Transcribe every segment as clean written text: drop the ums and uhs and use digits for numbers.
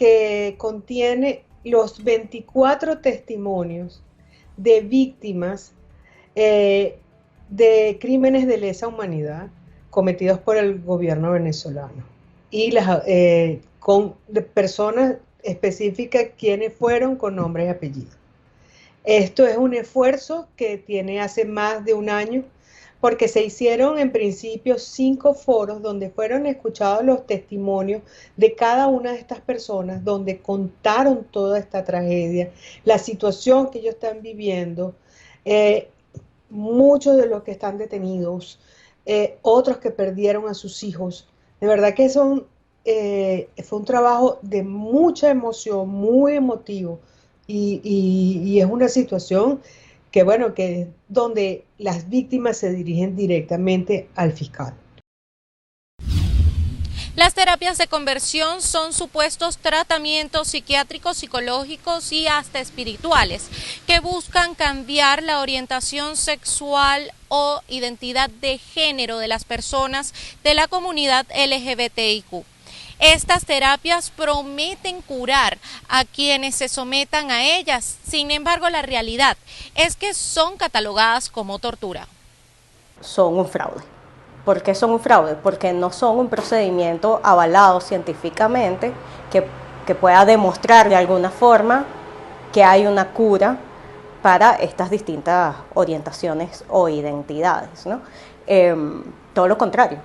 que contiene los 24 testimonios de víctimas de crímenes de lesa humanidad cometidos por el gobierno venezolano y con personas específicas quienes fueron con nombres y apellidos. Esto es un esfuerzo que tiene hace más de un año, porque se hicieron en principio 5 foros donde fueron escuchados los testimonios de cada una de estas personas, donde contaron toda esta tragedia, la situación que ellos están viviendo, muchos de los que están detenidos, otros que perdieron a sus hijos. De verdad que fue un trabajo de mucha emoción, muy emotivo, y es una situación que, bueno, que es donde las víctimas se dirigen directamente al fiscal. Las terapias de conversión son supuestos tratamientos psiquiátricos, psicológicos y hasta espirituales que buscan cambiar la orientación sexual o identidad de género de las personas de la comunidad LGBTIQ. Estas terapias prometen curar a quienes se sometan a ellas. Sin embargo, la realidad es que son catalogadas como tortura. Son un fraude. ¿Por qué son un fraude? Porque no son un procedimiento avalado científicamente que pueda demostrar de alguna forma que hay una cura para estas distintas orientaciones o identidades, ¿no? Todo lo contrario,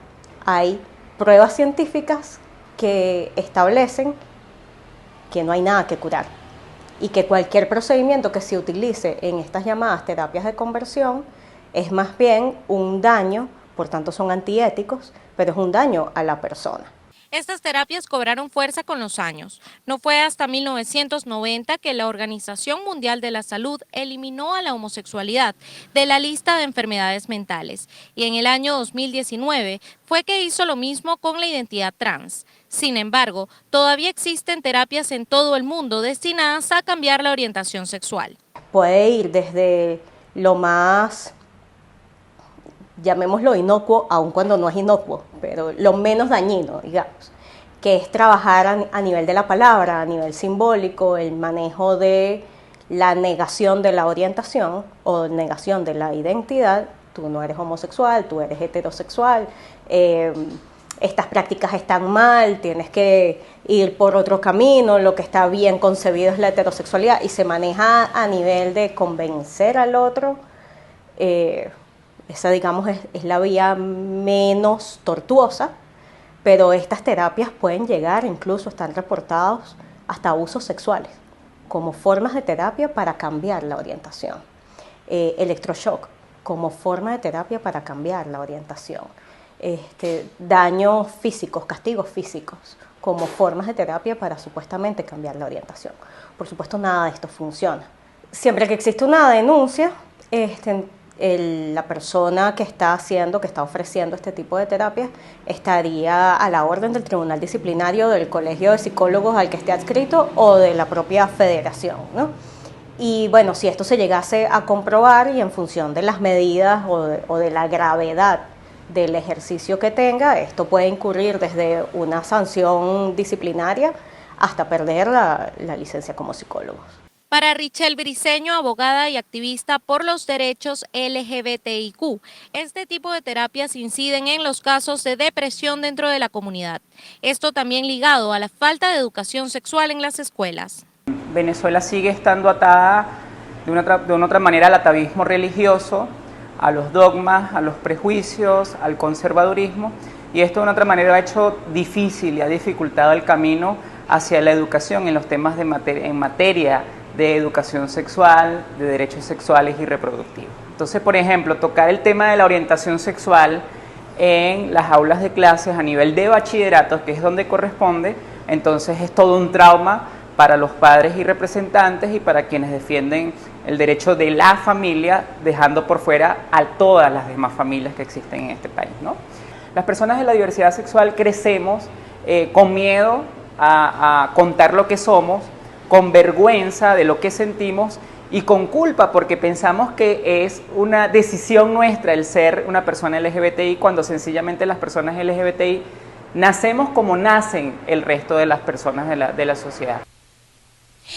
hay pruebas científicas que establecen que no hay nada que curar y que cualquier procedimiento que se utilice en estas llamadas terapias de conversión es más bien un daño, por tanto son antiéticos, pero es un daño a la persona. Estas terapias cobraron fuerza con los años. No fue hasta 1990 que la Organización Mundial de la Salud eliminó a la homosexualidad de la lista de enfermedades mentales. Y en el año 2019 fue que hizo lo mismo con la identidad trans. Sin embargo, todavía existen terapias en todo el mundo destinadas a cambiar la orientación sexual. Puede ir desde lo más, llamémoslo inocuo, aun cuando no es inocuo, pero lo menos dañino, digamos, que es trabajar a nivel de la palabra, a nivel simbólico, el manejo de la negación de la orientación o negación de la identidad. Tú no eres homosexual, tú eres heterosexual, estas prácticas están mal, tienes que ir por otro camino, lo que está bien concebido es la heterosexualidad y se maneja a nivel de convencer al otro. Esa, digamos, es la vía menos tortuosa, pero estas terapias pueden llegar, incluso están reportados hasta abusos sexuales, como formas de terapia para cambiar la orientación. Electroshock, como forma de terapia para cambiar la orientación. Daños físicos, castigos físicos, como formas de terapia para supuestamente cambiar la orientación. Por supuesto, nada de esto funciona. Siempre que existe una denuncia, la persona que está ofreciendo este tipo de terapias estaría a la orden del tribunal disciplinario, del colegio de psicólogos al que esté adscrito o de la propia federación, ¿no? Y bueno, si esto se llegase a comprobar y en función de las medidas o de la gravedad del ejercicio que tenga, esto puede incurrir desde una sanción disciplinaria hasta perder la licencia como psicólogos. Para Richelle Briceño, abogada y activista por los derechos LGBTIQ, este tipo de terapias inciden en los casos de depresión dentro de la comunidad. Esto también ligado a la falta de educación sexual en las escuelas. Venezuela sigue estando atada de una otra manera al atavismo religioso, a los dogmas, a los prejuicios, al conservadurismo, y esto de una otra manera ha hecho difícil y ha dificultado el camino hacia la educación en los temas en materia de educación sexual, de derechos sexuales y reproductivos. Entonces, por ejemplo, tocar el tema de la orientación sexual en las aulas de clases a nivel de bachillerato, que es donde corresponde, entonces es todo un trauma para los padres y representantes y para quienes defienden el derecho de la familia, dejando por fuera a todas las demás familias que existen en este país, ¿no? Las personas de la diversidad sexual crecemos con miedo a contar lo que somos, con vergüenza de lo que sentimos y con culpa porque pensamos que es una decisión nuestra el ser una persona LGBTI, cuando sencillamente las personas LGBTI Nacemos como nacen el resto de las personas de la sociedad.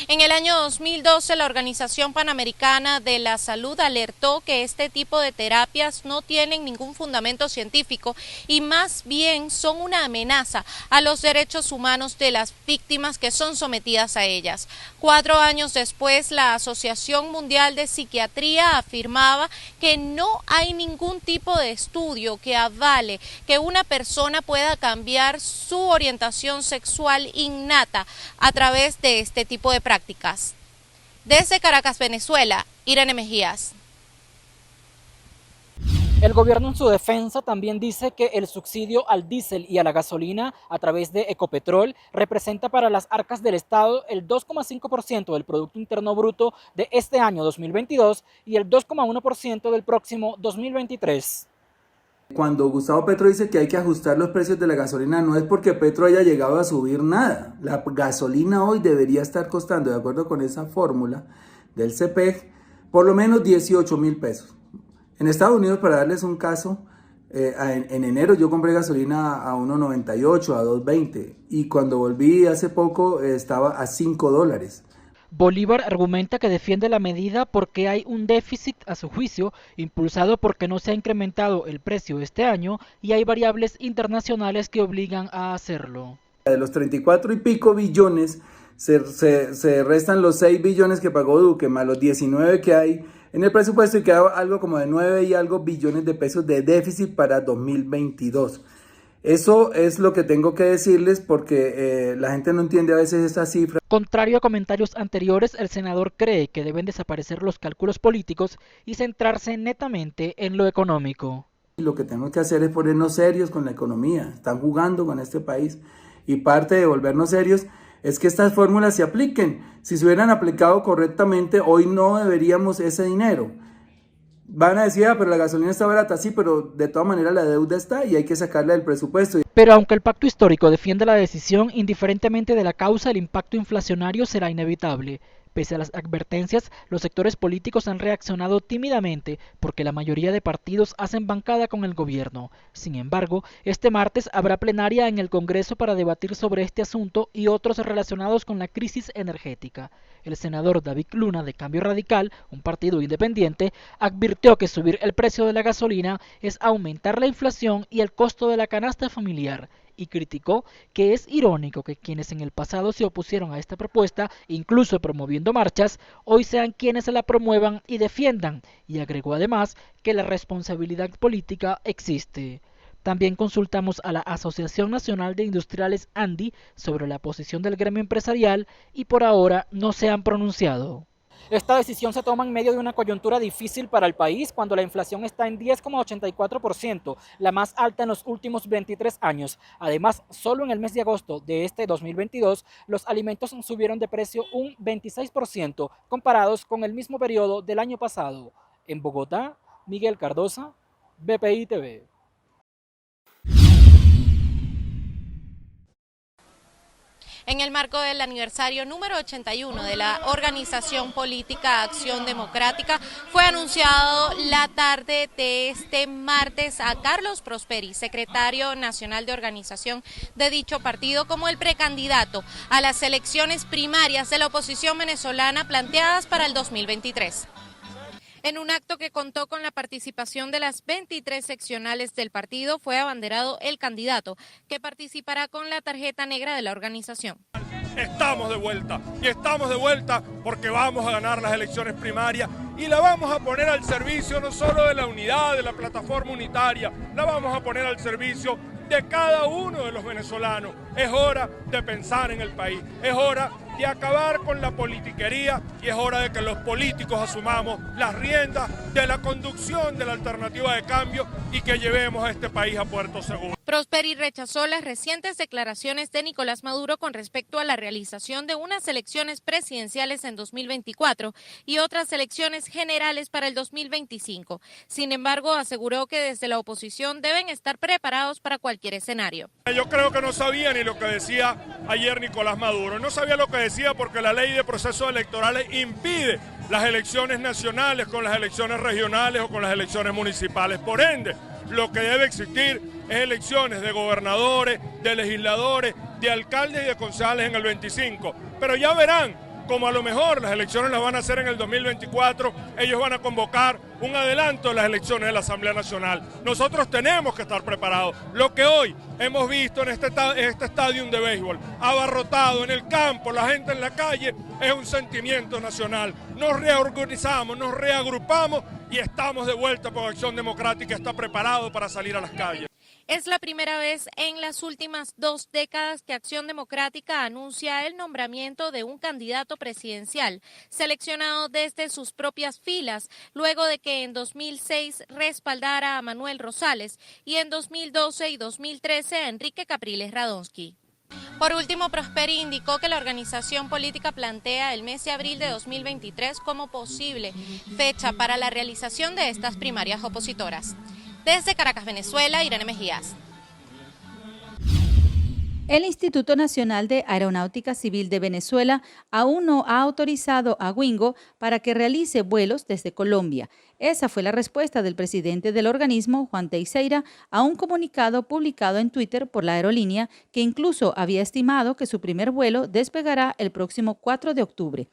En el año 2012, la Organización Panamericana de la Salud alertó que este tipo de terapias no tienen ningún fundamento científico y más bien son una amenaza a los derechos humanos de las víctimas que son sometidas a ellas. 4 años después, la Asociación Mundial de Psiquiatría afirmaba que no hay ningún tipo de estudio que avale que una persona pueda cambiar su orientación sexual innata a través de este tipo de prácticas. Desde Caracas, Venezuela, Irene Mejías. El gobierno en su defensa también dice que el subsidio al diésel y a la gasolina a través de Ecopetrol representa para las arcas del Estado el 2,5% del Producto Interno Bruto de este año 2022 y el 2,1% del próximo 2023. Cuando Gustavo Petro dice que hay que ajustar los precios de la gasolina, no es porque Petro haya llegado a subir nada. La gasolina hoy debería estar costando, de acuerdo con esa fórmula del CPEG, por lo menos 18.000 pesos. En Estados Unidos, para darles un caso, en enero yo compré gasolina a 1.98, a 2.20 y cuando volví hace poco estaba a $5. Bolívar argumenta que defiende la medida porque hay un déficit, a su juicio, impulsado porque no se ha incrementado el precio este año y hay variables internacionales que obligan a hacerlo. De los 34 y pico billones se restan los 6 billones que pagó Duque más los 19 que hay en el presupuesto y queda algo como de 9 y algo billones de pesos de déficit para 2022. Eso es lo que tengo que decirles porque la gente no entiende a veces esta cifra. Contrario a comentarios anteriores, el senador cree que deben desaparecer los cálculos políticos y centrarse netamente en lo económico. Lo que tenemos que hacer es ponernos serios con la economía. Están jugando con este país y parte de volvernos serios es que estas fórmulas se apliquen. Si se hubieran aplicado correctamente, hoy no deberíamos ese dinero. Van a decir, pero la gasolina está barata, sí, pero de todas maneras la deuda está y hay que sacarla del presupuesto. Pero aunque el pacto histórico defiende la decisión, indiferentemente de la causa, el impacto inflacionario será inevitable. Pese a las advertencias, los sectores políticos han reaccionado tímidamente porque la mayoría de partidos hacen bancada con el gobierno. Sin embargo, este martes habrá plenaria en el Congreso para debatir sobre este asunto y otros relacionados con la crisis energética. El senador David Luna, de Cambio Radical, un partido independiente, advirtió que subir el precio de la gasolina es aumentar la inflación y el costo de la canasta familiar. Y criticó que es irónico que quienes en el pasado se opusieron a esta propuesta, incluso promoviendo marchas, hoy sean quienes la promuevan y defiendan, y agregó además que la responsabilidad política existe. También consultamos a la Asociación Nacional de Industriales ANDI sobre la posición del gremio empresarial y por ahora no se han pronunciado. Esta decisión se toma en medio de una coyuntura difícil para el país cuando la inflación está en 10,84%, la más alta en los últimos 23 años. Además, solo en el mes de agosto de este 2022, los alimentos subieron de precio un 26% comparados con el mismo periodo del año pasado. En Bogotá, Miguel Cardosa, BPI TV. En el marco del aniversario número 81 de la organización política Acción Democrática, fue anunciado la tarde de este martes a Carlos Prosperi, secretario nacional de organización de dicho partido, como el precandidato a las elecciones primarias de la oposición venezolana planteadas para el 2023. En un acto que contó con la participación de las 23 seccionales del partido, fue abanderado el candidato, que participará con la tarjeta negra de la organización. Estamos de vuelta, y estamos de vuelta porque vamos a ganar las elecciones primarias y la vamos a poner al servicio no solo de la unidad, de la plataforma unitaria, la vamos a poner al servicio de cada uno de los venezolanos. Es hora de pensar en el país, es hora de acabar con la politiquería y es hora de que los políticos asumamos las riendas de la conducción de la alternativa de cambio y que llevemos a este país a puerto seguro. Prosperi rechazó las recientes declaraciones de Nicolás Maduro con respecto a la realización de unas elecciones presidenciales en 2024 y otras elecciones generales para el 2025. Sin embargo, aseguró que desde la oposición deben estar preparados para cualquier escenario. Yo creo que no sabía ni lo que decía ayer Nicolás Maduro. No sabía lo que decía porque la ley de procesos electorales impide las elecciones nacionales con las elecciones regionales o con las elecciones municipales. Por ende, lo que debe existir es elecciones de gobernadores, de legisladores, de alcaldes y de concejales en el 25. Pero ya verán, como a lo mejor las elecciones las van a hacer en el 2024, ellos van a convocar un adelanto de las elecciones de la Asamblea Nacional. Nosotros tenemos que estar preparados. Lo que hoy hemos visto en este estadio de béisbol, abarrotado en el campo, la gente en la calle, es un sentimiento nacional. Nos reorganizamos, nos reagrupamos y estamos de vuelta porque Acción Democrática está preparado para salir a las calles. Es la primera vez en las últimas 2 décadas que Acción Democrática anuncia el nombramiento de un candidato presidencial seleccionado desde sus propias filas, luego de que en 2006 respaldara a Manuel Rosales y en 2012 y 2013 a Enrique Capriles Radonsky. Por último, Prosperi indicó que la organización política plantea el mes de abril de 2023 como posible fecha para la realización de estas primarias opositoras. Desde Caracas, Venezuela, Irene Mejías. El Instituto Nacional de Aeronáutica Civil de Venezuela aún no ha autorizado a Wingo para que realice vuelos desde Colombia. Esa fue la respuesta del presidente del organismo, Juan Teixeira, a un comunicado publicado en Twitter por la aerolínea, que incluso había estimado que su primer vuelo despegará el próximo 4 de octubre.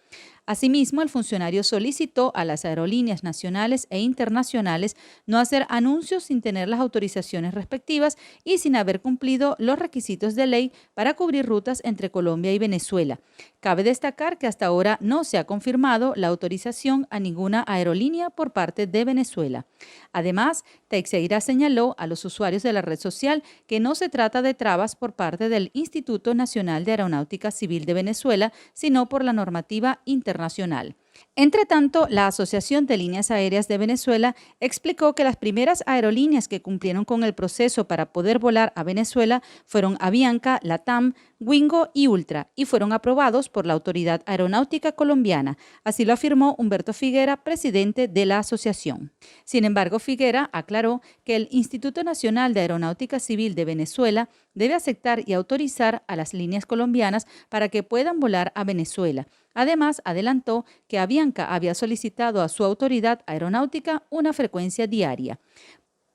Asimismo, el funcionario solicitó a las aerolíneas nacionales e internacionales no hacer anuncios sin tener las autorizaciones respectivas y sin haber cumplido los requisitos de ley para cubrir rutas entre Colombia y Venezuela. Cabe destacar que hasta ahora no se ha confirmado la autorización a ninguna aerolínea por parte de Venezuela. Además, Teixeira señaló a los usuarios de la red social que no se trata de trabas por parte del Instituto Nacional de Aeronáutica Civil de Venezuela, sino por la normativa internacional. Entre tanto, la Asociación de Líneas Aéreas de Venezuela explicó que las primeras aerolíneas que cumplieron con el proceso para poder volar a Venezuela fueron Avianca, LATAM, Wingo y Ultra, y fueron aprobados por la Autoridad Aeronáutica Colombiana. Así lo afirmó Humberto Figuera, presidente de la asociación. Sin embargo, Figuera aclaró que el Instituto Nacional de Aeronáutica Civil de Venezuela debe aceptar y autorizar a las líneas colombianas para que puedan volar a Venezuela. Además, adelantó que Avianca había solicitado a su autoridad aeronáutica una frecuencia diaria.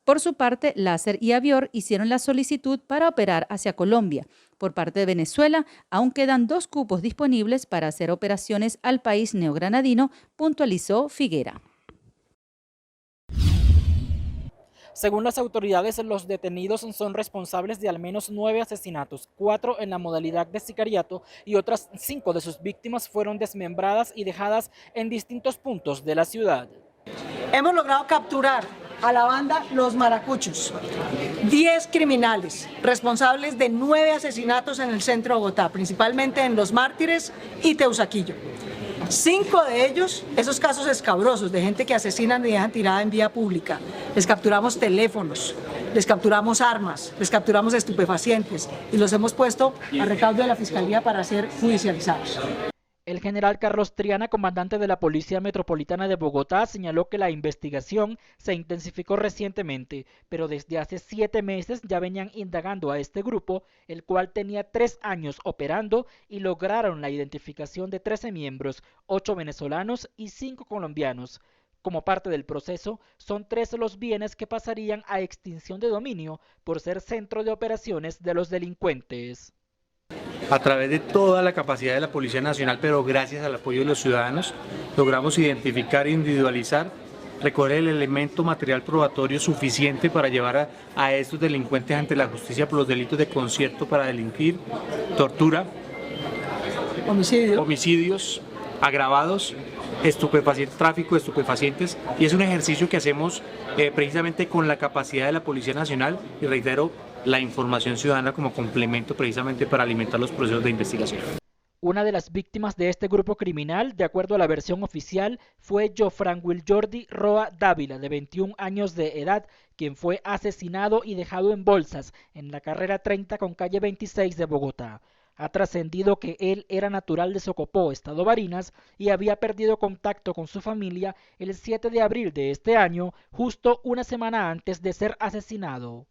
Por su parte, Láser y Avior hicieron la solicitud para operar hacia Colombia. Por parte de Venezuela, aún quedan 2 cupos disponibles para hacer operaciones al país neogranadino, puntualizó Figuera. Según las autoridades, los detenidos son responsables de al menos 9 asesinatos, 4 en la modalidad de sicariato y otras 5 de sus víctimas fueron desmembradas y dejadas en distintos puntos de la ciudad. Hemos logrado capturar a la banda Los Maracuchos, 10 criminales responsables de 9 asesinatos en el centro de Bogotá, principalmente en Los Mártires y Teusaquillo. 5 de ellos, esos casos escabrosos de gente que asesinan y dejan tirada en vía pública. Les capturamos teléfonos, les capturamos armas, les capturamos estupefacientes y los hemos puesto a recaudo de la Fiscalía para ser judicializados. El general Carlos Triana, comandante de la Policía Metropolitana de Bogotá, señaló que la investigación se intensificó recientemente, pero desde hace 7 meses ya venían indagando a este grupo, el cual tenía 3 años operando y lograron la identificación de 13 miembros, 8 venezolanos y 5 colombianos. Como parte del proceso, son 3 los bienes que pasarían a extinción de dominio por ser centro de operaciones de los delincuentes. A través de toda la capacidad de la Policía Nacional, pero gracias al apoyo de los ciudadanos, logramos identificar e individualizar, recoger el elemento material probatorio suficiente para llevar a estos delincuentes ante la justicia por los delitos de concierto para delinquir, tortura, homicidios agravados, tráfico de estupefacientes, y es un ejercicio que hacemos precisamente con la capacidad de la Policía Nacional, y reitero, la información ciudadana como complemento precisamente para alimentar los procesos de investigación. Una de las víctimas de este grupo criminal, de acuerdo a la versión oficial, fue Jofran Wiljordi Roa Dávila, de 21 años de edad, quien fue asesinado y dejado en bolsas en la carrera 30 con calle 26 de Bogotá. Ha trascendido que él era natural de Socopó, estado Barinas, y había perdido contacto con su familia el 7 de abril de este año, justo una semana antes de ser asesinado.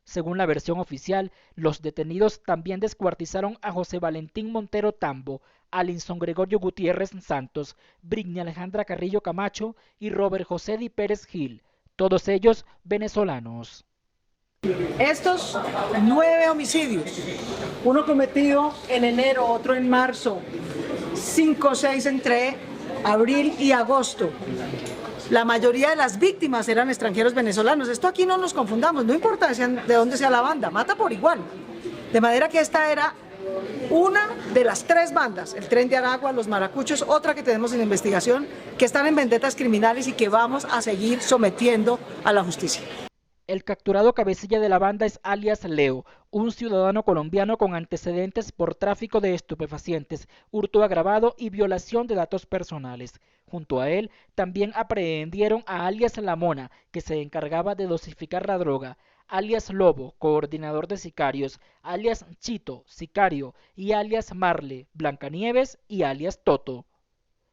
Según la versión oficial, los detenidos también descuartizaron a José Valentín Montero Tambo, Alinson Gregorio Gutiérrez Santos, Brignia Alejandra Carrillo Camacho y Robert José Di Pérez Gil, todos ellos venezolanos. Estos 9 homicidios, uno cometido en enero, otro en marzo, 5 o 6 entre abril y agosto. La mayoría de las víctimas eran extranjeros venezolanos. Esto aquí no nos confundamos, no importa de dónde sea la banda, mata por igual. De manera que esta era una de las 3 bandas, el Tren de Aragua, los Maracuchos, otra que tenemos en investigación, que están en vendetas criminales y que vamos a seguir sometiendo a la justicia. El capturado cabecilla de la banda es alias Leo, un ciudadano colombiano con antecedentes por tráfico de estupefacientes, hurto agravado y violación de datos personales. Junto a él también aprehendieron a alias La Mona, que se encargaba de dosificar la droga, alias Lobo, coordinador de sicarios, alias Chito, sicario, y alias Marle, Blancanieves y alias Toto.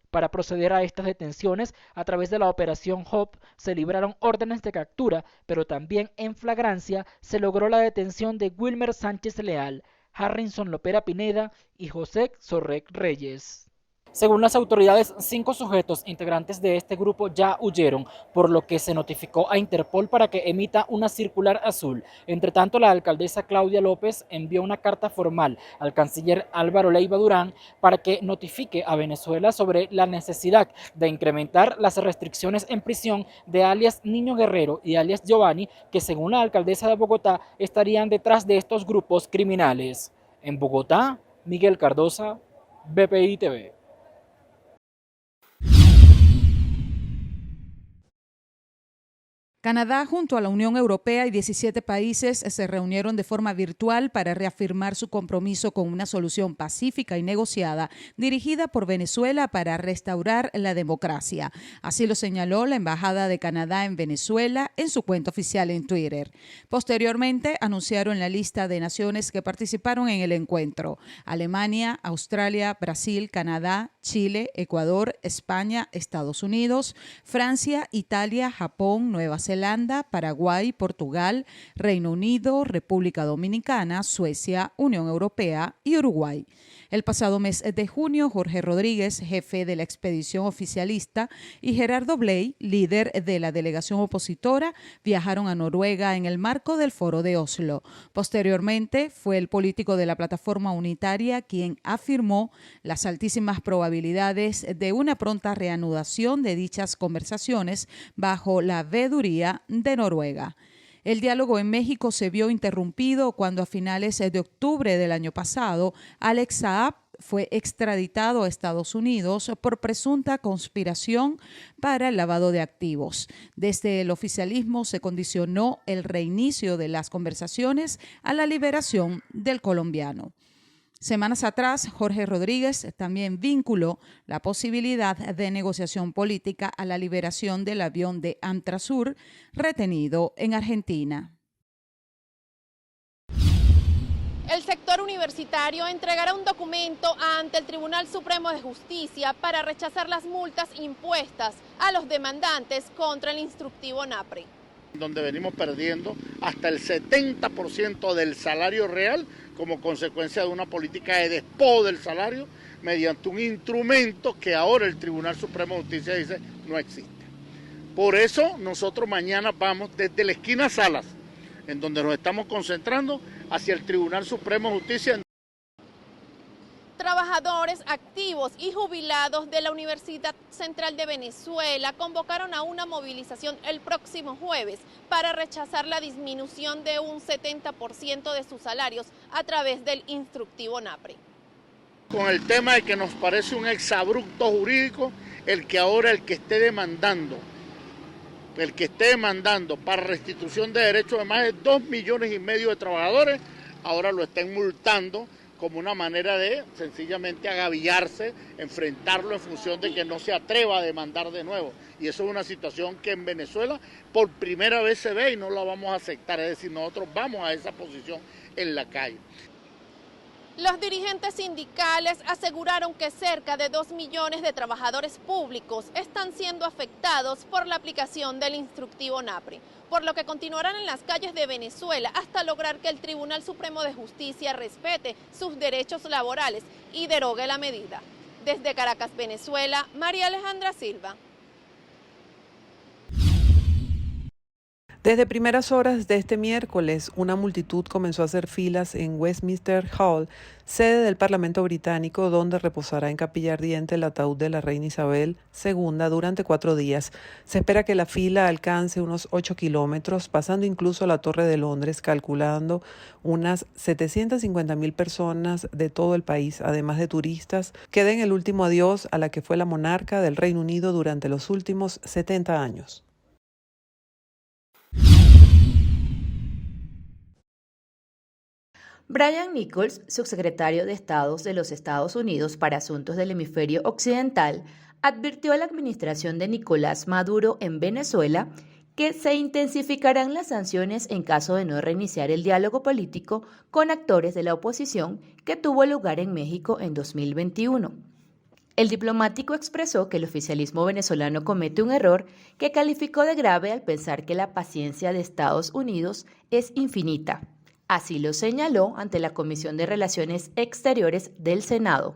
Para proceder a estas detenciones, a través de la operación HOP, se libraron órdenes de captura, pero también en flagrancia se logró la detención de Wilmer Sánchez Leal, Harrison Lopera Pineda y José Sorrec Reyes. Según las autoridades, 5 sujetos integrantes de este grupo ya huyeron, por lo que se notificó a Interpol para que emita una circular azul. Entre tanto, la alcaldesa Claudia López envió una carta formal al canciller Álvaro Leiva Durán para que notifique a Venezuela sobre la necesidad de incrementar las restricciones en prisión de alias Niño Guerrero y alias Giovanni, que según la alcaldesa de Bogotá estarían detrás de estos grupos criminales. En Bogotá, Miguel Cardosa, BPI TV. Canadá, junto a la Unión Europea y 17 países, se reunieron de forma virtual para reafirmar su compromiso con una solución pacífica y negociada dirigida por Venezuela para restaurar la democracia. Así lo señaló la Embajada de Canadá en Venezuela en su cuenta oficial en Twitter. Posteriormente, anunciaron la lista de naciones que participaron en el encuentro: Alemania, Australia, Brasil, Canadá, Chile, Ecuador, España, Estados Unidos, Francia, Italia, Japón, Nueva Zelanda, Paraguay, Portugal, Reino Unido, República Dominicana, Suecia, Unión Europea y Uruguay. El pasado mes de junio, Jorge Rodríguez, jefe de la expedición oficialista, y Gerardo Bley, líder de la delegación opositora, viajaron a Noruega en el marco del Foro de Oslo. Posteriormente, fue el político de la plataforma unitaria quien afirmó las altísimas probabilidades de una pronta reanudación de dichas conversaciones bajo la veeduría de Noruega. El diálogo en México se vio interrumpido cuando a finales de octubre del año pasado, Alex Saab fue extraditado a Estados Unidos por presunta conspiración para el lavado de activos. Desde el oficialismo se condicionó el reinicio de las conversaciones a la liberación del colombiano. Semanas atrás, Jorge Rodríguez también vinculó la posibilidad de negociación política a la liberación del avión de Amtrasur retenido en Argentina. El sector universitario entregará un documento ante el Tribunal Supremo de Justicia para rechazar las multas impuestas a los demandantes contra el instructivo NAPRE. Donde venimos perdiendo hasta el 70% del salario real como consecuencia de una política de despojo del salario mediante un instrumento que ahora el Tribunal Supremo de Justicia dice no existe. Por eso nosotros mañana vamos desde la esquina Salas, en donde nos estamos concentrando, hacia el Tribunal Supremo de Justicia. Trabajadores activos y jubilados de la Universidad Central de Venezuela convocaron a una movilización el próximo jueves para rechazar la disminución de un 70% de sus salarios a través del instructivo NAPRE. Con el tema de que nos parece un exabrupto jurídico el que ahora el que esté demandando para restitución de derechos de más de 2,5 millones de trabajadores, ahora lo estén multando como una manera de sencillamente agavillarse, enfrentarlo en función de que no se atreva a demandar de nuevo. Y eso es una situación que en Venezuela por primera vez se ve y no la vamos a aceptar, es decir, nosotros vamos a esa posición en la calle. Los dirigentes sindicales aseguraron que cerca de 2 millones de trabajadores públicos están siendo afectados por la aplicación del instructivo NAPRE, por lo que continuarán en las calles de Venezuela hasta lograr que el Tribunal Supremo de Justicia respete sus derechos laborales y derogue la medida. Desde Caracas, Venezuela, María Alejandra Silva. Desde primeras horas de este miércoles, una multitud comenzó a hacer filas en Westminster Hall, sede del Parlamento británico, donde reposará en capilla ardiente el ataúd de la reina Isabel II durante 4 días. Se espera que la fila alcance unos 8 kilómetros, pasando incluso la Torre de Londres, calculando unas 750.000 personas de todo el país, además de turistas, que den el último adiós a la que fue la monarca del Reino Unido durante los últimos 70 años. Brian Nichols, subsecretario de Estado de los Estados Unidos para Asuntos del Hemisferio Occidental, advirtió a la administración de Nicolás Maduro en Venezuela que se intensificarán las sanciones en caso de no reiniciar el diálogo político con actores de la oposición que tuvo lugar en México en 2021. El diplomático expresó que el oficialismo venezolano comete un error que calificó de grave al pensar que la paciencia de Estados Unidos es infinita. Así lo señaló ante la Comisión de Relaciones Exteriores del Senado.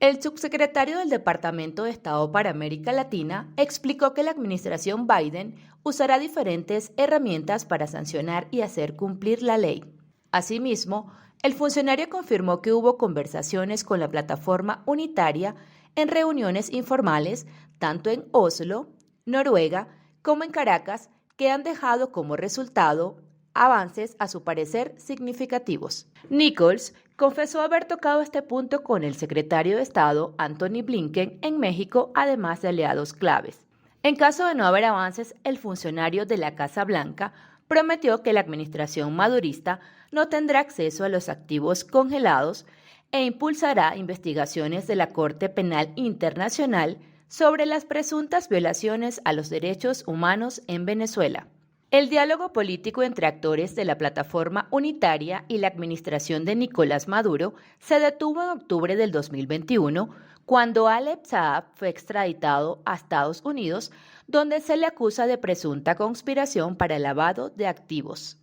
El subsecretario del Departamento de Estado para América Latina explicó que la administración Biden usará diferentes herramientas para sancionar y hacer cumplir la ley. Asimismo, el funcionario confirmó que hubo conversaciones con la plataforma unitaria en reuniones informales tanto en Oslo, Noruega, como en Caracas, que han dejado como resultado avances a su parecer significativos. Nichols confesó haber tocado este punto con el secretario de Estado Antony Blinken en México, además de aliados claves. En caso de no haber avances, el funcionario de la Casa Blanca prometió que la administración madurista no tendrá acceso a los activos congelados e impulsará investigaciones de la Corte Penal Internacional sobre las presuntas violaciones a los derechos humanos en Venezuela. El diálogo político entre actores de la plataforma unitaria y la administración de Nicolás Maduro se detuvo en octubre del 2021, cuando Alep Saab fue extraditado a Estados Unidos, donde se le acusa de presunta conspiración para el lavado de activos.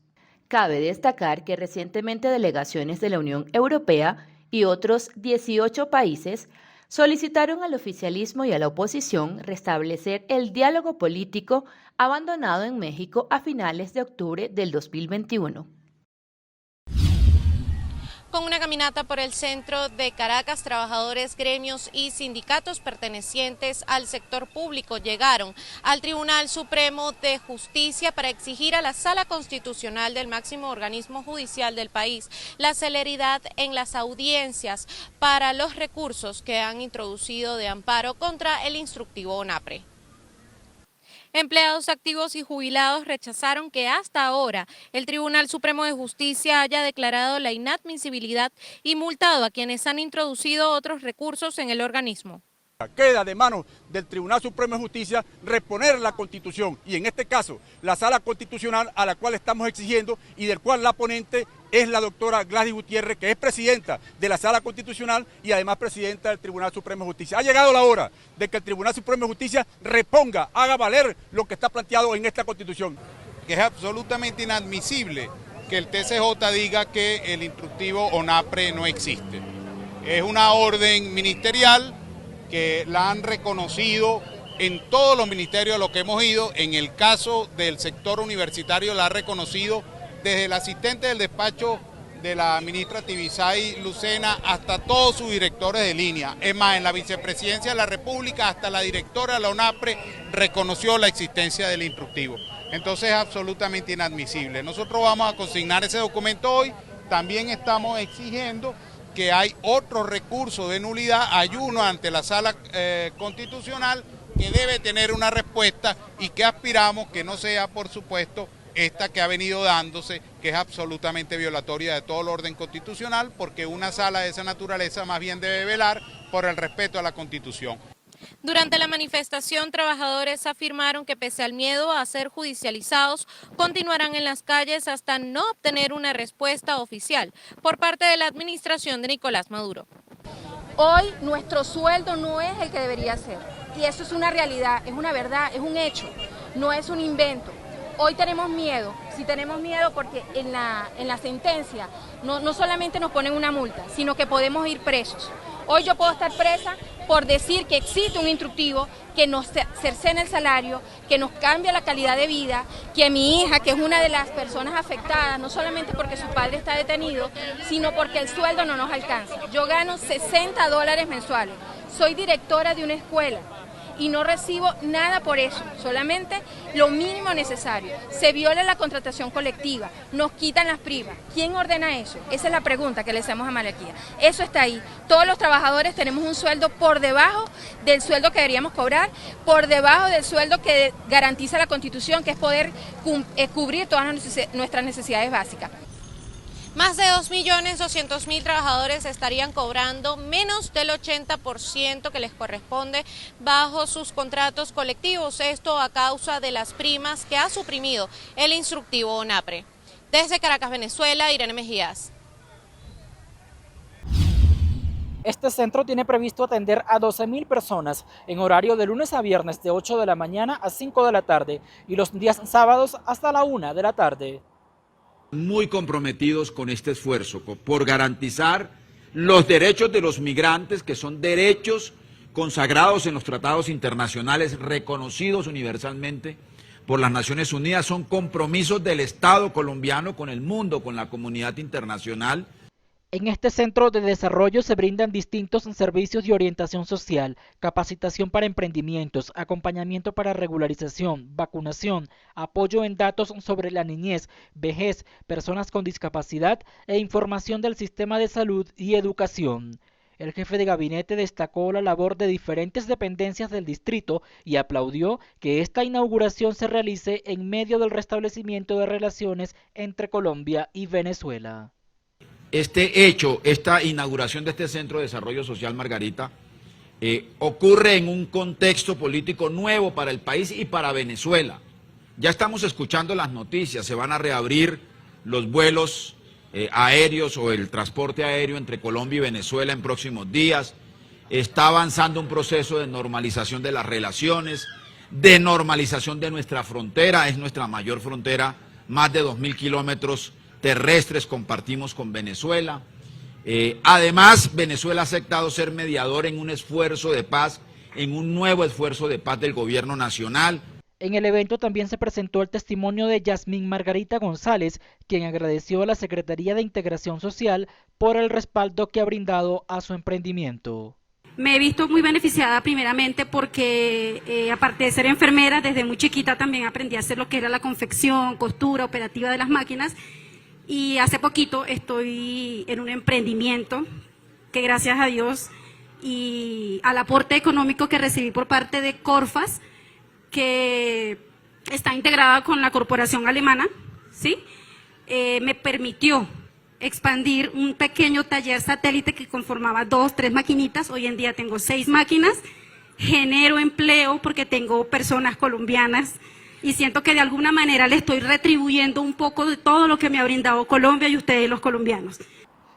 Cabe destacar que recientemente delegaciones de la Unión Europea y otros 18 países solicitaron al oficialismo y a la oposición restablecer el diálogo político abandonado en México a finales de octubre del 2021. Con una caminata por el centro de Caracas, trabajadores, gremios y sindicatos pertenecientes al sector público llegaron al Tribunal Supremo de Justicia para exigir a la Sala Constitucional del máximo organismo judicial del país la celeridad en las audiencias para los recursos que han introducido de amparo contra el instructivo ONAPRE. Empleados activos y jubilados rechazaron que hasta ahora el Tribunal Supremo de Justicia haya declarado la inadmisibilidad y multado a quienes han introducido otros recursos en el organismo. Queda de manos del Tribunal Supremo de Justicia reponer la Constitución y en este caso la Sala Constitucional a la cual estamos exigiendo y del cual la ponente es la doctora Gladys Gutiérrez, que es presidenta de la Sala Constitucional y además presidenta del Tribunal Supremo de Justicia. Ha llegado la hora de que el Tribunal Supremo de Justicia reponga, haga valer lo que está planteado en esta Constitución. Que es absolutamente inadmisible que el TCJ diga que el instructivo ONAPRE no existe. Es una orden ministerial que la han reconocido en todos los ministerios a los que hemos ido. En el caso del sector universitario la ha reconocido desde el asistente del despacho de la ministra Tibisay Lucena hasta todos sus directores de línea. Es más, en la vicepresidencia de la República hasta la directora de la ONAPRE reconoció la existencia del instructivo. Entonces es absolutamente inadmisible. Nosotros vamos a consignar ese documento hoy. También estamos exigiendo que hay otro recurso de nulidad, hay uno ante la Sala Constitucional que debe tener una respuesta y que aspiramos que no sea, por supuesto, esta que ha venido dándose, que es absolutamente violatoria de todo el orden constitucional, porque una sala de esa naturaleza más bien debe velar por el respeto a la Constitución. Durante la manifestación, trabajadores afirmaron que pese al miedo a ser judicializados, continuarán en las calles hasta no obtener una respuesta oficial por parte de la administración de Nicolás Maduro. Hoy nuestro sueldo no es el que debería ser y eso es una realidad, es una verdad, es un hecho, no es un invento. Hoy tenemos miedo, sí tenemos miedo porque en la sentencia no solamente nos ponen una multa, sino que podemos ir presos. Hoy yo puedo estar presa por decir que existe un instructivo que nos cercena el salario, que nos cambia la calidad de vida, que mi hija, que es una de las personas afectadas, no solamente porque su padre está detenido, sino porque el sueldo no nos alcanza. Yo gano $60 mensuales, soy directora de una escuela y no recibo nada por eso, solamente lo mínimo necesario. Se viola la contratación colectiva, nos quitan las primas. ¿Quién ordena eso? Esa es la pregunta que le hacemos a Malaquía. Eso está ahí. Todos los trabajadores tenemos un sueldo por debajo del sueldo que deberíamos cobrar, por debajo del sueldo que garantiza la Constitución, que es poder cubrir todas nuestras necesidades básicas. Más de 2.200.000 trabajadores estarían cobrando menos del 80% que les corresponde bajo sus contratos colectivos. Esto a causa de las primas que ha suprimido el instructivo ONAPRE. Desde Caracas, Venezuela, Irene Mejías. Este centro tiene previsto atender a 12.000 personas en horario de lunes a viernes de 8 de la mañana a 5 de la tarde y los días sábados hasta la 1 de la tarde. Muy comprometidos con este esfuerzo, por garantizar los derechos de los migrantes, que son derechos consagrados en los tratados internacionales, reconocidos universalmente por las Naciones Unidas, son compromisos del Estado colombiano con el mundo, con la comunidad internacional. En este centro de desarrollo se brindan distintos servicios de orientación social, capacitación para emprendimientos, acompañamiento para regularización, vacunación, apoyo en datos sobre la niñez, vejez, personas con discapacidad e información del sistema de salud y educación. El jefe de gabinete destacó la labor de diferentes dependencias del distrito y aplaudió que esta inauguración se realice en medio del restablecimiento de relaciones entre Colombia y Venezuela. Este hecho, esta inauguración de este Centro de Desarrollo Social Margarita, ocurre en un contexto político nuevo para el país y para Venezuela. Ya estamos escuchando las noticias, se van a reabrir los vuelos aéreos o el transporte aéreo entre Colombia y Venezuela en próximos días. Está avanzando un proceso de normalización de las relaciones, de normalización de nuestra frontera, es nuestra mayor frontera, más de 2.000 kilómetros terrestres compartimos con Venezuela. Además, Venezuela ha aceptado ser mediador en un esfuerzo de paz, en un nuevo esfuerzo de paz del gobierno nacional. En el evento también se presentó el testimonio de Yasmín Margarita González, quien agradeció a la Secretaría de Integración Social por el respaldo que ha brindado a su emprendimiento. Me he visto muy beneficiada primeramente porque aparte de ser enfermera, desde muy chiquita también aprendí a hacer lo que era la confección, costura, operativa de las máquinas. Y hace poquito estoy en un emprendimiento que gracias a Dios y al aporte económico que recibí por parte de Corfas, que está integrada con la corporación alemana, ¿sí? Me permitió expandir un pequeño taller satélite que conformaba 2, 3 maquinitas. Hoy en día tengo 6 máquinas, genero empleo porque tengo personas colombianas y siento que de alguna manera le estoy retribuyendo un poco de todo lo que me ha brindado Colombia y ustedes los colombianos.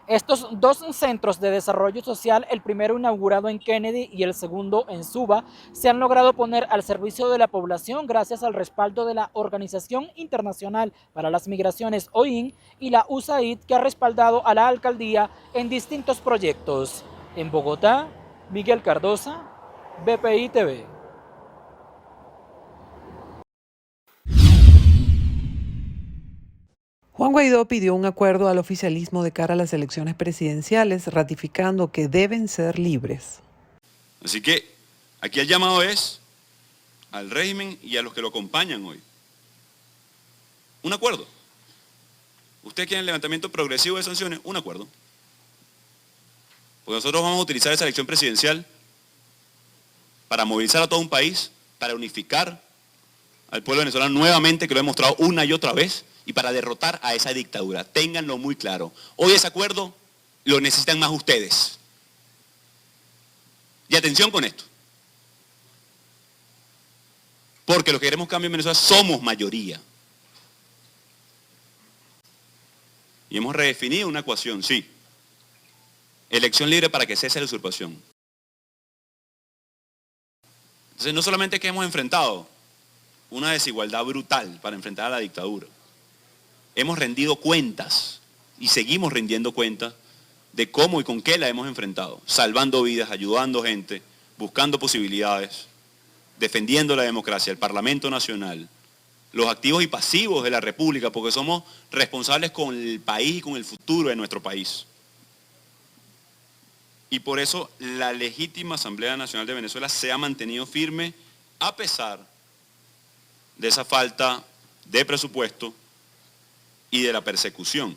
Estos dos centros de desarrollo social, el primero inaugurado en Kennedy y el segundo en Suba, se han logrado poner al servicio de la población gracias al respaldo de la Organización Internacional para las Migraciones, OIM, y la USAID, que ha respaldado a la alcaldía en distintos proyectos. En Bogotá, Miguel Cardosa, BPI TV. Juan Guaidó pidió un acuerdo al oficialismo de cara a las elecciones presidenciales, ratificando que deben ser libres. Así que aquí el llamado es al régimen y a los que lo acompañan hoy. Un acuerdo. Ustedes quieren el levantamiento progresivo de sanciones, un acuerdo. Porque nosotros vamos a utilizar esa elección presidencial para movilizar a todo un país, para unificar al pueblo venezolano nuevamente, que lo he mostrado una y otra vez, y para derrotar a esa dictadura. Ténganlo muy claro. Hoy ese acuerdo lo necesitan más ustedes. Y atención con esto. Porque los que queremos cambio en Venezuela somos mayoría. Y hemos redefinido una ecuación, sí. Elección libre para que cese la usurpación. Entonces no solamente que hemos enfrentado una desigualdad brutal para enfrentar a la dictadura, hemos rendido cuentas y seguimos rindiendo cuentas de cómo y con qué la hemos enfrentado, salvando vidas, ayudando gente, buscando posibilidades, defendiendo la democracia, el Parlamento Nacional, los activos y pasivos de la República, porque somos responsables con el país y con el futuro de nuestro país. Y por eso la legítima Asamblea Nacional de Venezuela se ha mantenido firme a pesar de esa falta de presupuesto y de la persecución.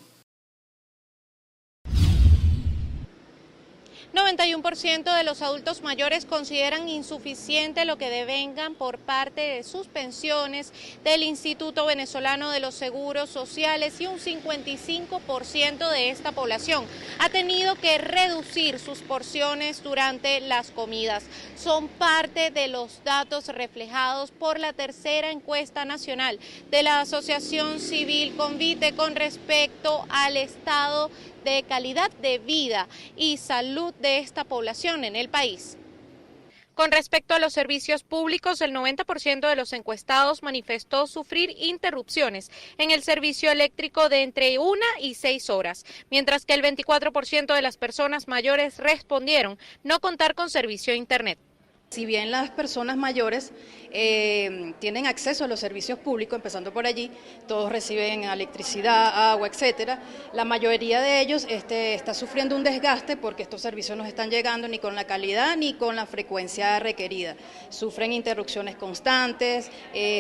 91% de los adultos mayores consideran insuficiente lo que devengan por parte de sus pensiones del Instituto Venezolano de los Seguros Sociales y un 55% de esta población ha tenido que reducir sus porciones durante las comidas. Son parte de los datos reflejados por la tercera encuesta nacional de la Asociación Civil Convite con respecto al estado de calidad de vida y salud de esta población en el país. Con respecto a los servicios públicos, el 90% de los encuestados manifestó sufrir interrupciones en el servicio eléctrico de entre 1 y 6 horas, mientras que el 24% de las personas mayores respondieron no contar con servicio de Internet. Si bien las personas mayores tienen acceso a los servicios públicos, empezando por allí, todos reciben electricidad, agua, etcétera, la mayoría de ellos está sufriendo un desgaste porque estos servicios no están llegando ni con la calidad ni con la frecuencia requerida. Sufren interrupciones constantes,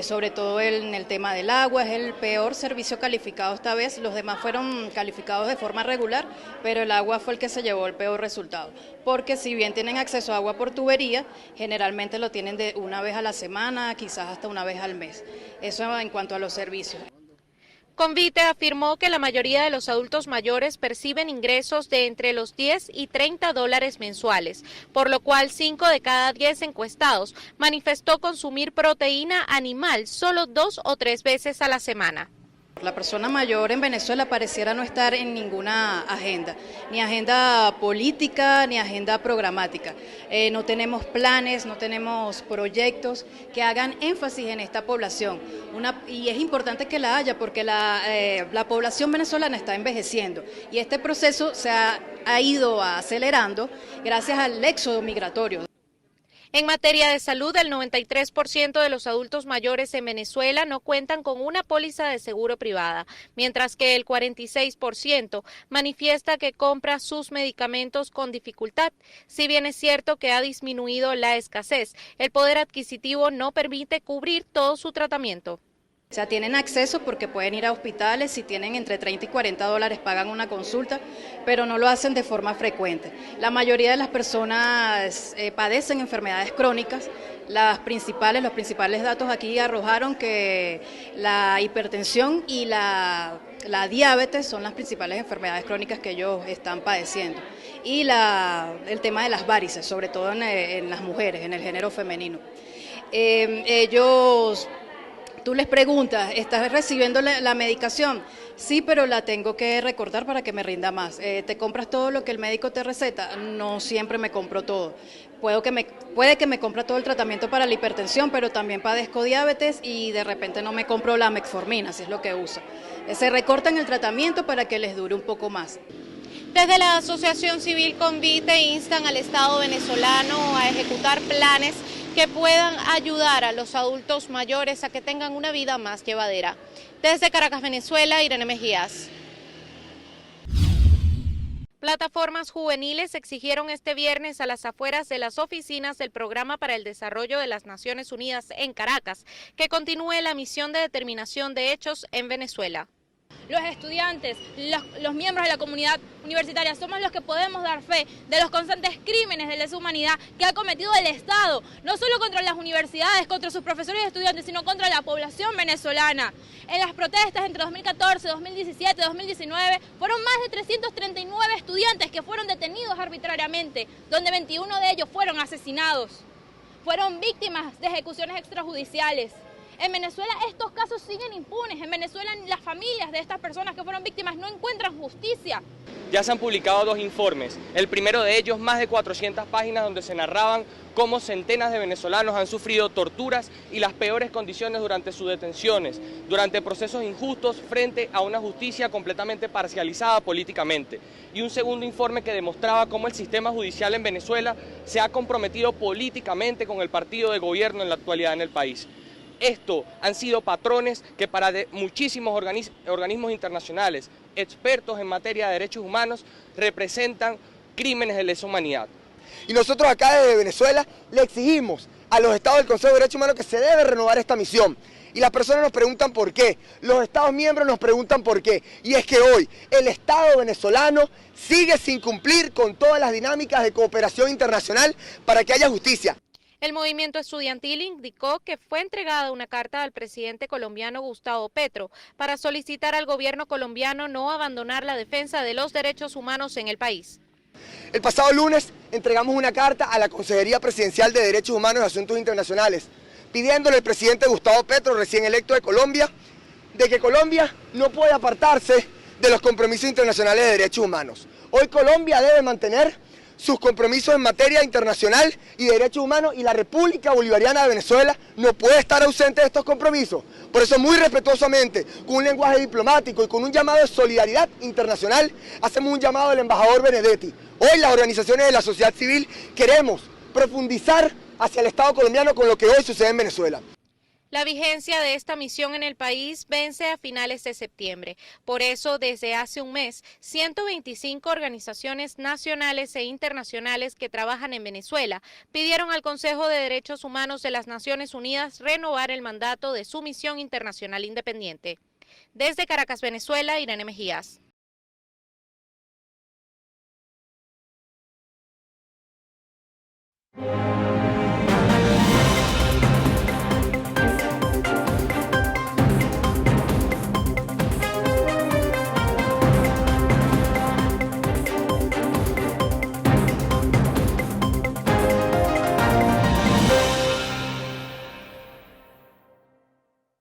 sobre todo en el tema del agua, es el peor servicio calificado esta vez, los demás fueron calificados de forma regular, pero el agua fue el que se llevó el peor resultado, porque si bien tienen acceso a agua por tubería, generalmente lo tienen de una vez a la semana, quizás hasta una vez al mes. Eso en cuanto a los servicios. Convite afirmó que la mayoría de los adultos mayores perciben ingresos de entre los 10 y 30 dólares mensuales, por lo cual 5 de cada 10 encuestados manifestó consumir proteína animal solo 2 o 3 veces a la semana. La persona mayor en Venezuela pareciera no estar en ninguna agenda, ni agenda política, ni agenda programática. No tenemos planes, no tenemos proyectos que hagan énfasis en esta población. Y es importante que la haya porque la población venezolana está envejeciendo y este proceso se ha ido acelerando gracias al éxodo migratorio. En materia de salud, el 93% de los adultos mayores en Venezuela no cuentan con una póliza de seguro privada, mientras que el 46% manifiesta que compra sus medicamentos con dificultad. Si bien es cierto que ha disminuido la escasez, el poder adquisitivo no permite cubrir todo su tratamiento. O sea, tienen acceso porque pueden ir a hospitales, si tienen entre 30 y 40 dólares pagan una consulta, pero no lo hacen de forma frecuente. La mayoría de las personas padecen enfermedades crónicas. Los principales datos aquí arrojaron que la hipertensión y la diabetes son las principales enfermedades crónicas que ellos están padeciendo. Y el tema de las varices, sobre todo en las mujeres, en el género femenino. Tú les preguntas, ¿estás recibiendo la medicación? Sí, pero la tengo que recortar para que me rinda más. ¿Te compras todo lo que el médico te receta? No siempre me compro todo. Puede que me compre todo el tratamiento para la hipertensión, pero también padezco diabetes y de repente no me compro la metformina, si es lo que uso. Se recortan el tratamiento para que les dure un poco más. Desde la Asociación Civil Convite instan al Estado venezolano a ejecutar planes que puedan ayudar a los adultos mayores a que tengan una vida más llevadera. Desde Caracas, Venezuela, Irene Mejías. Plataformas juveniles exigieron este viernes a las afueras de las oficinas del Programa para el Desarrollo de las Naciones Unidas en Caracas que continúe la misión de determinación de hechos en Venezuela. Los estudiantes, los miembros de la comunidad universitaria, somos los que podemos dar fe de los constantes crímenes de lesa humanidad que ha cometido el Estado, no solo contra las universidades, contra sus profesores y estudiantes, sino contra la población venezolana. En las protestas entre 2014, 2017 y 2019 fueron más de 339 estudiantes que fueron detenidos arbitrariamente, donde 21 de ellos fueron asesinados, fueron víctimas de ejecuciones extrajudiciales. En Venezuela estos casos siguen impunes, en Venezuela las familias de estas personas que fueron víctimas no encuentran justicia. ya se han publicado 2 informes. El primero de ellos, más de 400 páginas donde se narraban cómo centenas de venezolanos han sufrido torturas y las peores condiciones durante sus detenciones, durante procesos injustos frente a una justicia completamente parcializada políticamente. Y un segundo informe que demostraba cómo el sistema judicial en Venezuela se ha comprometido políticamente con el partido de gobierno en la actualidad en el país. Esto han sido patrones que para muchísimos organismos internacionales, expertos en materia de derechos humanos, representan crímenes de lesa humanidad. Y nosotros acá desde Venezuela le exigimos a los estados del Consejo de Derechos Humanos que se debe renovar esta misión. Y las personas nos preguntan por qué, los estados miembros nos preguntan por qué. Y es que hoy el Estado venezolano sigue sin cumplir con todas las dinámicas de cooperación internacional para que haya justicia. El movimiento estudiantil indicó que fue entregada una carta al presidente colombiano Gustavo Petro para solicitar al gobierno colombiano no abandonar la defensa de los derechos humanos en el país. El pasado lunes entregamos una carta a la Consejería Presidencial de Derechos Humanos y Asuntos Internacionales, pidiéndole al presidente Gustavo Petro, recién electo de Colombia, de que Colombia no puede apartarse de los compromisos internacionales de derechos humanos. Hoy Colombia debe mantener sus compromisos en materia internacional y de derechos humanos, y la República Bolivariana de Venezuela no puede estar ausente de estos compromisos. Por eso, muy respetuosamente, con un lenguaje diplomático y con un llamado de solidaridad internacional, hacemos un llamado al embajador Benedetti. Hoy las organizaciones de la sociedad civil queremos profundizar hacia el Estado colombiano con lo que hoy sucede en Venezuela. La vigencia de esta misión en el país vence a finales de septiembre. Por eso, desde hace un mes, 125 organizaciones nacionales e internacionales que trabajan en Venezuela pidieron al Consejo de Derechos Humanos de las Naciones Unidas renovar el mandato de su misión internacional independiente. Desde Caracas, Venezuela, Irene Mejías.